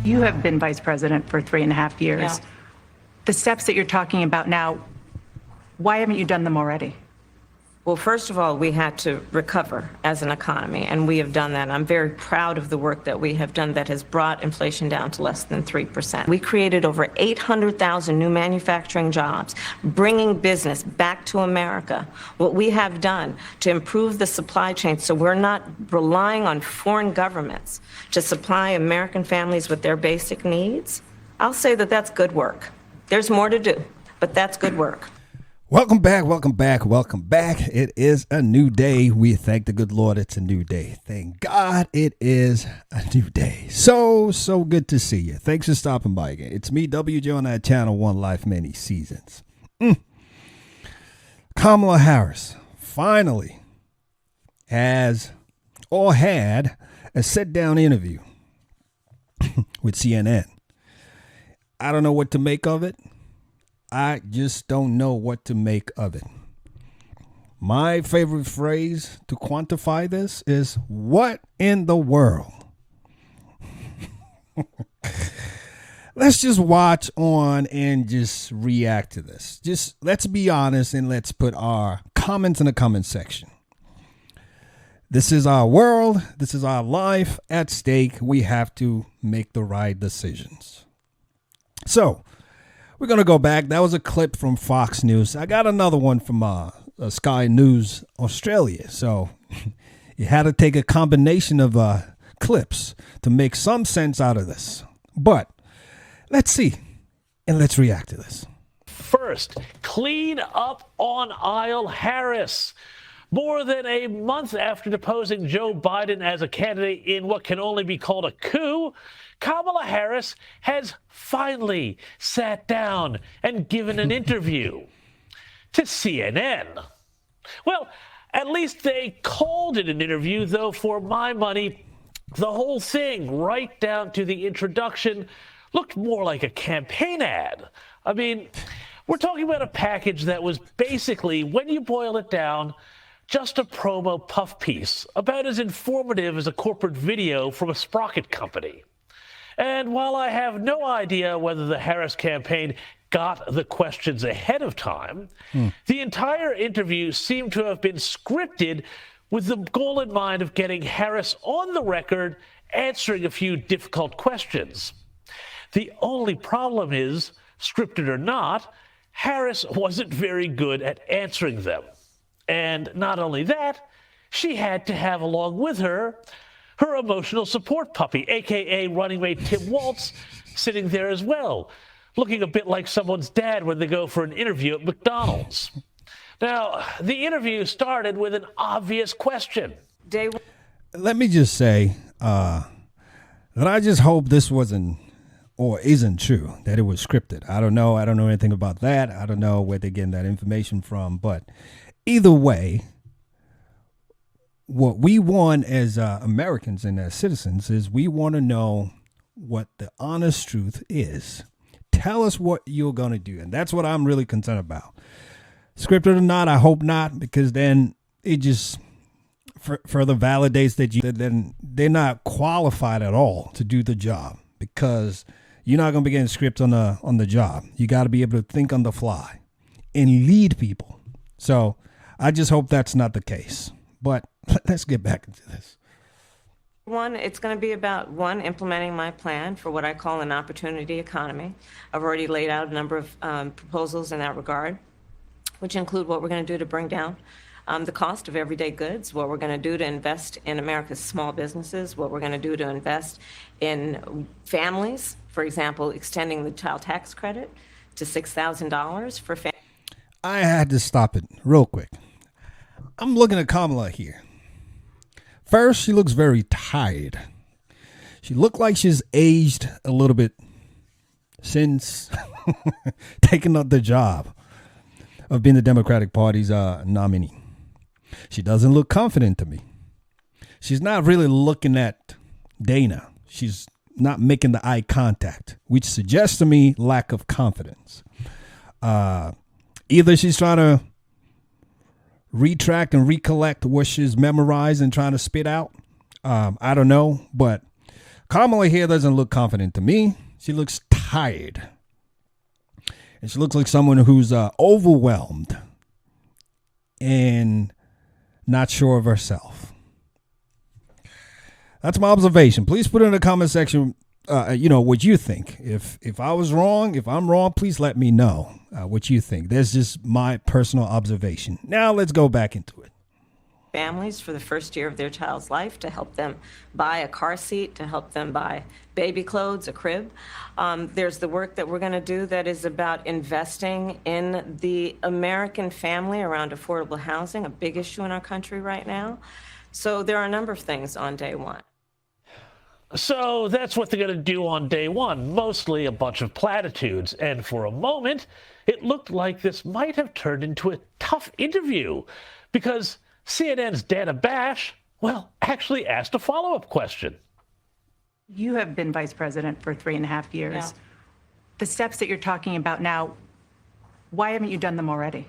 You have been vice president for 3.5 years. Yeah. The steps that you're talking about now, why haven't you done them already? Well, first of all, we had to recover as an economy, and we have done that. I'm very proud of the work that we have done that has brought inflation down to less than 3%. We created over 800,000 new manufacturing jobs, bringing business back to America. What we have done to improve the supply chain so we're not relying on foreign governments to supply American families with their basic needs, I'll say that that's good work. There's more to do, but that's good work. Welcome back, welcome back, welcome back. It is a new day. We thank the good Lord it's a new day. Thank God it is a new day. So good to see you. Thanks for stopping by again. It's me, WJ, on that channel, One Life, Many Seasons. Kamala Harris finally had a sit-down interview with CNN. I don't know what to make of it. I just don't know what to make of it. My favorite phrase to quantify this is, what in the world? Let's just watch on and just react to this. Just let's be honest and let's put our comments in the comment section. This is our world. This is our life at stake. We have to make the right decisions. So, we're going to go back. That was a clip from Fox News. I got another one from Sky News Australia. So you had to take a combination of clips to make some sense out of this. But let's see and let's react to this. First, clean up on aisle Harris. More than a month after deposing Joe Biden as a candidate in what can only be called a coup, Kamala Harris has finally sat down and given an interview to CNN. Well, at least they called it an interview, though for my money, the whole thing, right down to the introduction, looked more like a campaign ad. I mean, we're talking about a package that was basically, when you boil it down, just a promo puff piece, about as informative as a corporate video from a sprocket company. And while I have no idea whether the Harris campaign got the questions ahead of time, the entire interview seemed to have been scripted with the goal in mind of getting Harris on the record answering a few difficult questions. The only problem is, scripted or not, Harris wasn't very good at answering them. And not only that, she had to have along with her emotional support puppy, a.k.a. running mate Tim Walz, sitting there as well, looking a bit like someone's dad when they go for an interview at McDonald's. Now, the interview started with an obvious question. Let me just say that I just hope this wasn't or isn't true, that it was scripted. I don't know. I don't know anything about that. I don't know where they're getting that information from, but either way, what we want as Americans and as citizens is we want to know what the honest truth is. Tell us what you're going to do. And that's what I'm really concerned about. Scripted or not, I hope not, because then it just further validates that then they're not qualified at all to do the job, because you're not going to be getting script on the job. You got to be able to think on the fly and lead people. So I just hope that's not the case. But let's get back into this. One, it's going to be about, implementing my plan for what I call an opportunity economy. I've already laid out a number of proposals in that regard, which include what we're going to do to bring down the cost of everyday goods, what we're going to do to invest in America's small businesses, what we're going to do to invest in families, for example, extending the child tax credit to $6,000 for families. I had to stop it real quick. I'm looking at Kamala here. First, she looks very tired. She looked like she's aged a little bit since taking up the job of being the Democratic Party's nominee. She doesn't look confident to me. She's not really looking at Dana. She's not making the eye contact, which suggests to me lack of confidence. Either she's trying to retract and recollect what she's memorized and trying to spit out. I don't know, but Kamala here doesn't look confident to me. She looks tired. And she looks like someone who's overwhelmed and not sure of herself. That's my observation. Please put in the comment section, what you think. If I was wrong, if I'm wrong, please let me know what you think. That's just my personal observation. Now let's go back into it. Families for the first year of their child's life, to help them buy a car seat, to help them buy baby clothes, a crib. There's the work that we're going to do that is about investing in the American family around affordable housing, a big issue in our country right now. So there are a number of things on day one. So that's what they're going to do on day one, mostly a bunch of platitudes. And for a moment, it looked like this might have turned into a tough interview because CNN's Dana Bash, actually asked a follow-up question. You have been vice president for 3.5 years. Yeah. The steps that you're talking about now, why haven't you done them already?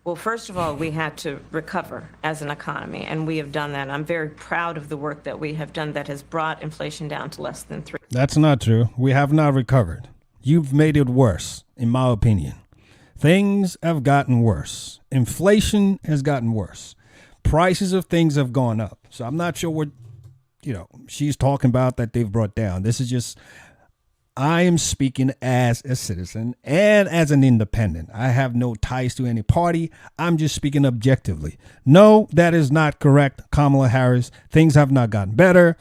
Well, first of all, we had to recover as an economy, and we have done that. I'm very proud of the work that we have done that has brought inflation down to less than 3%. That's not true. We have not recovered. You've made it worse, in my opinion. Things have gotten worse. Inflation has gotten worse. Prices of things have gone up. So I'm not sure what, she's talking about that they've brought down. This is just, I am speaking as a citizen and as an independent. I have no ties to any party. I'm just speaking objectively. No, that is not correct, Kamala Harris. Things have not gotten better.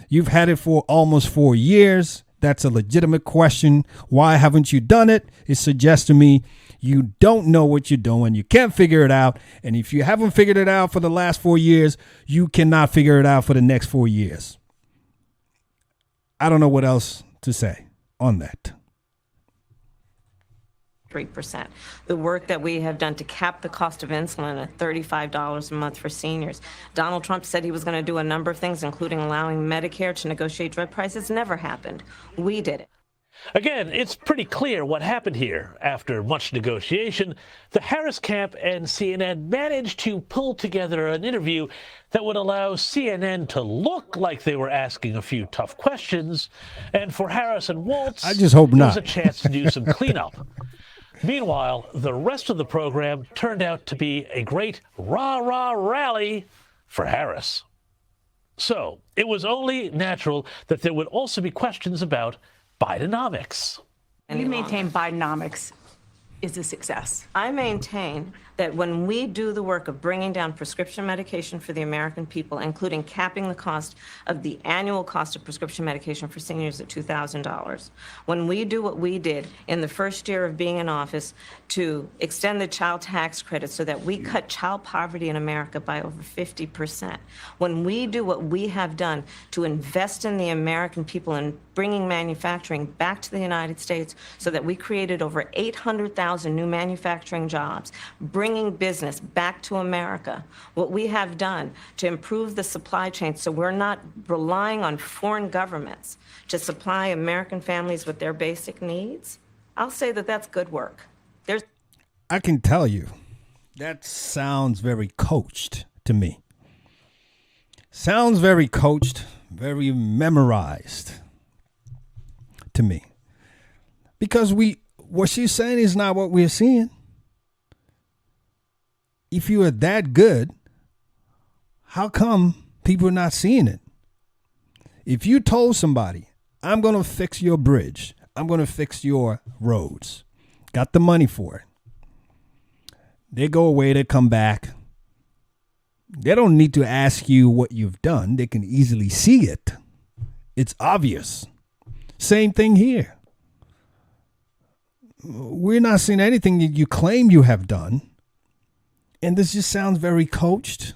You've had it for almost 4 years. That's a legitimate question. Why haven't you done it? It suggests to me you don't know what you're doing. You can't figure it out. And if you haven't figured it out for the last 4 years, you cannot figure it out for the next 4 years. I don't know what else to say on that. 3%. The work that we have done to cap the cost of insulin at $35 a month for seniors. Donald Trump said he was going to do a number of things, including allowing Medicare to negotiate drug prices. Never happened. We did it. Again, it's pretty clear what happened here. After much negotiation, the Harris camp and CNN managed to pull together an interview that would allow CNN to look like they were asking a few tough questions, and for Harris and Walz, I just hope there was not. a chance to do some cleanup. Meanwhile, the rest of the program turned out to be a great rah-rah rally for Harris. So it was only natural that there would also be questions about Bidenomics. You maintain Bidenomics is a success. I maintain that when we do the work of bringing down prescription medication for the American people, including capping the cost of the annual cost of prescription medication for seniors at $2,000, when we do what we did in the first year of being in office to extend the child tax credit so that we cut child poverty in America by over 50%, when we do what we have done to invest in the American people and bringing manufacturing back to the United States so that we created over 800,000 new manufacturing jobs, bringing business back to America, what we have done to improve the supply chain so we're not relying on foreign governments to supply American families with their basic needs, I'll say that that's good work. I can tell you, that sounds very coached to me. Sounds very coached, very memorized to me. Because what she's saying is not what we're seeing. If you are that good, how come people are not seeing it? If you told somebody, I'm going to fix your bridge, I'm going to fix your roads, got the money for it, they go away, they come back. They don't need to ask you what you've done. They can easily see it. It's obvious. Same thing here. We're not seeing anything that you claim you have done. And this just sounds very coached.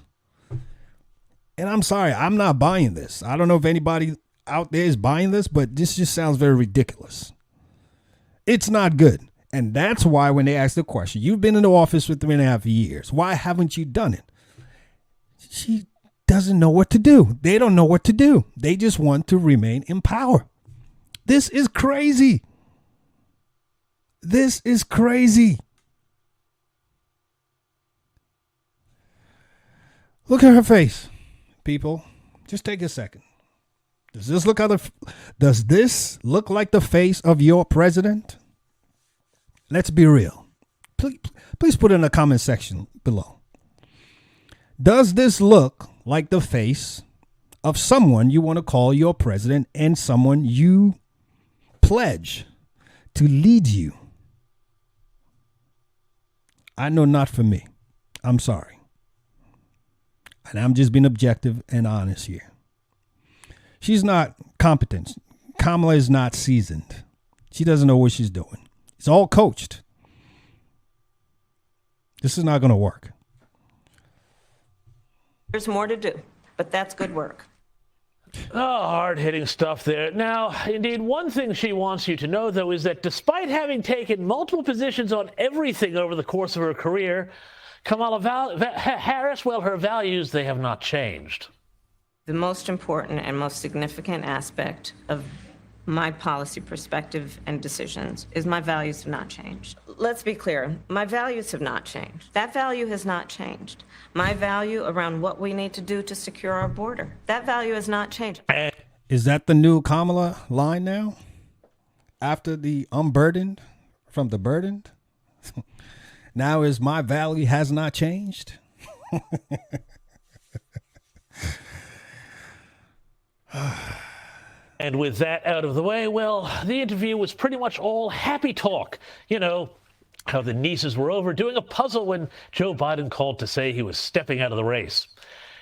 And I'm sorry, I'm not buying this. I don't know if anybody out there is buying this, but this just sounds very ridiculous. It's not good. And that's why when they ask the question, you've been in the office for 3.5 years. Why haven't you done it? She doesn't know what to do. They don't know what to do. They just want to remain in power. This is crazy. This is crazy. Look at her face, people. Just take a second. Does this look like the face of your president? Let's be real. Please put it in the comment section below. Does this look like the face of someone you want to call your president and someone you pledge to lead you? I know not for me. I'm sorry. And I'm just being objective and honest here. She's not competent. Kamala is not seasoned. She doesn't know what she's doing. It's all coached. This is not going to work. There's more to do, but that's good work. Oh, hard-hitting stuff there. Now, indeed, one thing she wants you to know, though, is that despite having taken multiple positions on everything over the course of her career, Kamala Harris, well, her values, they have not changed. The most important and most significant aspect of my policy perspective and decisions is my values have not changed. Let's be clear, my values have not changed. That value has not changed. My value around what we need to do to secure our border, that value has not changed. Is that the new Kamala line now? After the unburdened from the burdened? Now is my value has not changed? And with that out of the way, well, the interview was pretty much all happy talk. You know, how the nieces were over doing a puzzle when Joe Biden called to say he was stepping out of the race.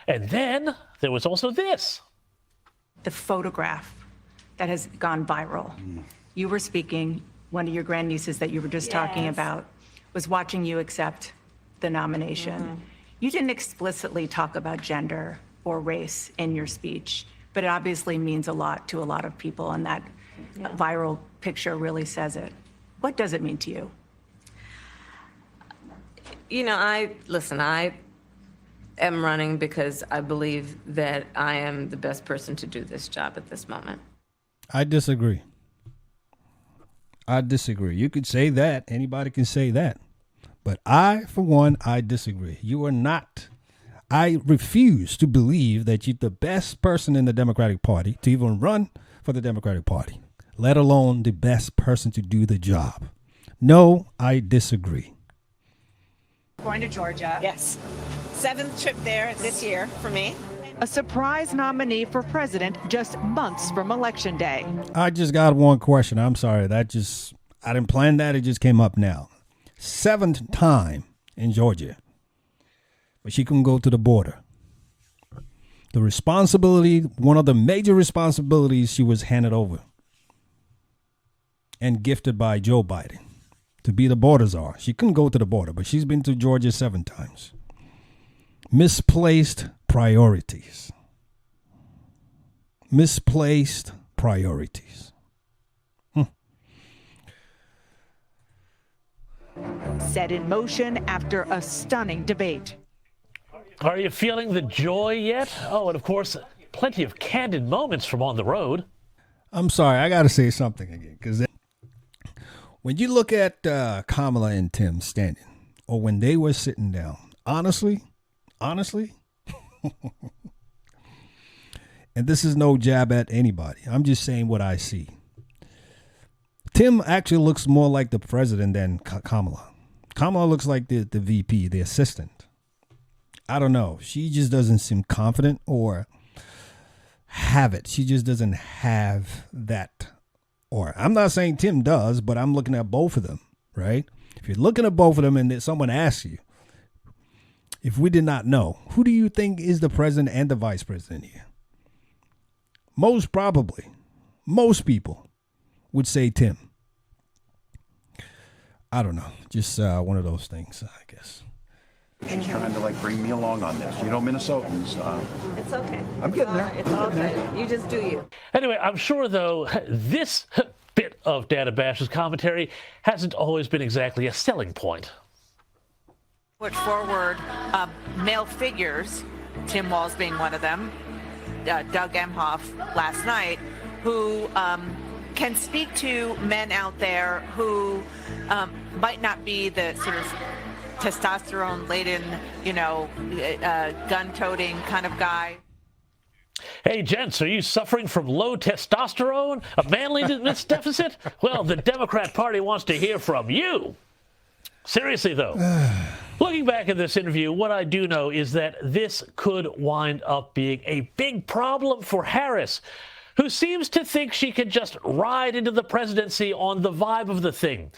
And then there was also this. The photograph that has gone viral. You were speaking, one of your grandnieces that you were just talking about was watching you accept the nomination. You didn't explicitly talk about gender or race in your speech, but it obviously means a lot to a lot of people, and that viral picture really says it. What does it mean to you? You know, I am running because I believe that I am the best person to do this job at this moment. I disagree. You could say that. Anybody can say that. But I, for one, I disagree. You are not. I refuse to believe that you're the best person in the Democratic Party to even run for the Democratic Party, let alone the best person to do the job. No, I disagree. Going to Georgia. Yes. 7th trip there this year for me. A surprise nominee for president just months from Election Day. I just got one question. I'm sorry. I didn't plan that. It just came up now. 7th time in Georgia. But she couldn't go to the border. The responsibility, one of the major responsibilities she was handed over and gifted by Joe Biden to be the border czar. She couldn't go to the border, but she's been to Georgia 7 times. Misplaced priorities. Misplaced priorities. Set in motion after a stunning debate. Are you feeling the joy yet? Oh, and of course, plenty of candid moments from on the road. I'm sorry, I got to say something again, because when you look at Kamala and Tim standing, or when they were sitting down, honestly, and this is no jab at anybody, I'm just saying what I see. Tim actually looks more like the president than Kamala. Kamala looks like the VP, the assistant. I don't know. She just doesn't seem confident or have it. She just doesn't have that. Or I'm not saying Tim does, but I'm looking at both of them, right? If you're looking at both of them and then someone asks you, if we did not know, who do you think is the president and the vice president here? Most probably, most people would say Tim. I don't know. Just one of those things, I guess. She's trying to bring me along on this. You know, Minnesotans. It's okay. I'm getting there. It's all good. You just do you. Anyway, I'm sure, though, this bit of Dana Bash's commentary hasn't always been exactly a selling point. Put forward male figures, Tim Walz being one of them, Doug Emhoff last night, who can speak to men out there who might not be the sort of testosterone-laden, gun-toting kind of guy. Hey, gents, are you suffering from low testosterone, a manliness deficit? Well, the Democrat Party wants to hear from you. Seriously, though, looking back at this interview, what I do know is that this could wind up being a big problem for Harris, who seems to think she can just ride into the presidency on the vibe of the thing.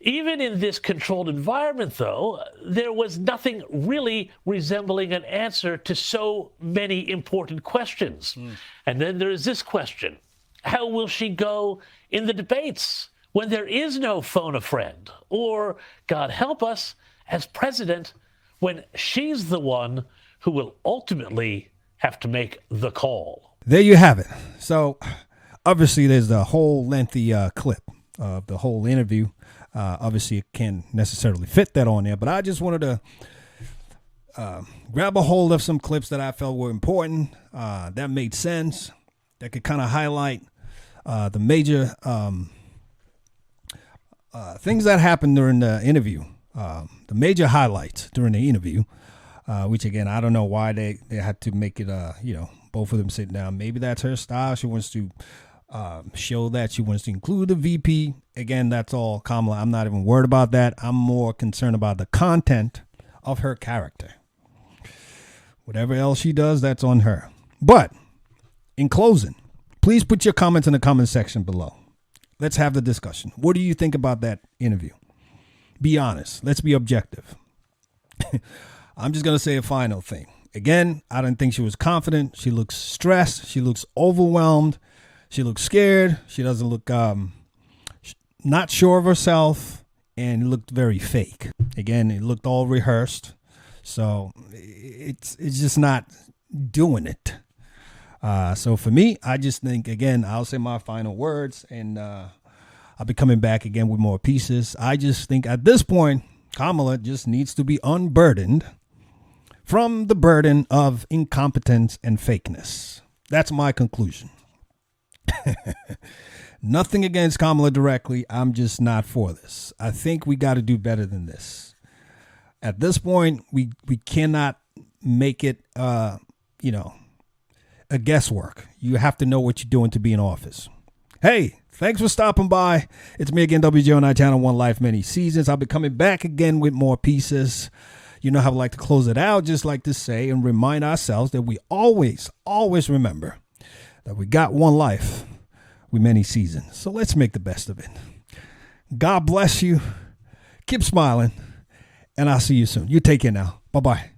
Even in this controlled environment, though, there was nothing really resembling an answer to so many important questions. And then there is this question. How will she go in the debates when there is no phone a friend? Or, God help us, as president, when she's the one who will ultimately have to make the call? There you have it. So, obviously, there's a whole lengthy clip of the whole interview. Obviously, it can't necessarily fit that on there, but I just wanted to grab a hold of some clips that I felt were important, that made sense, that could kind of highlight the major things that happened during the interview, the major highlights during the interview, which, again, I don't know why they had to make it, both of them sitting down. Maybe that's her style. She wants to show that she wants to include the VP. Again, that's all Kamala. I'm not even worried about that. I'm more concerned about the content of her character. Whatever else she does, that's on her. But in closing, please put your comments in the comment section below. Let's have the discussion. What do you think about that interview? Be honest. Let's be objective. I'm just going to say a final thing. Again, I didn't think she was confident. She looks stressed. She looks overwhelmed. She looks scared. She doesn't look not sure of herself, and it looked very fake. Again, it looked all rehearsed. So it's just not doing it. So for me, I just think, again, I'll say my final words, and I'll be coming back again with more pieces. I just think at this point, Kamala just needs to be unburdened from the burden of incompetence and fakeness. That's my conclusion. Nothing against Kamala directly. I'm just not for this. I think we got to do better than this. At this point, we cannot make it, a guesswork. You have to know what you're doing to be in office. Hey, thanks for stopping by. It's me again, WJONI Channel, One Life, Many Seasons. I'll be coming back again with more pieces. You know how I like to close it out, just like to say and remind ourselves that we always remember that we got one life with many seasons. So let's make the best of it. God bless you. Keep smiling. And I'll see you soon. You take care now. Bye-bye.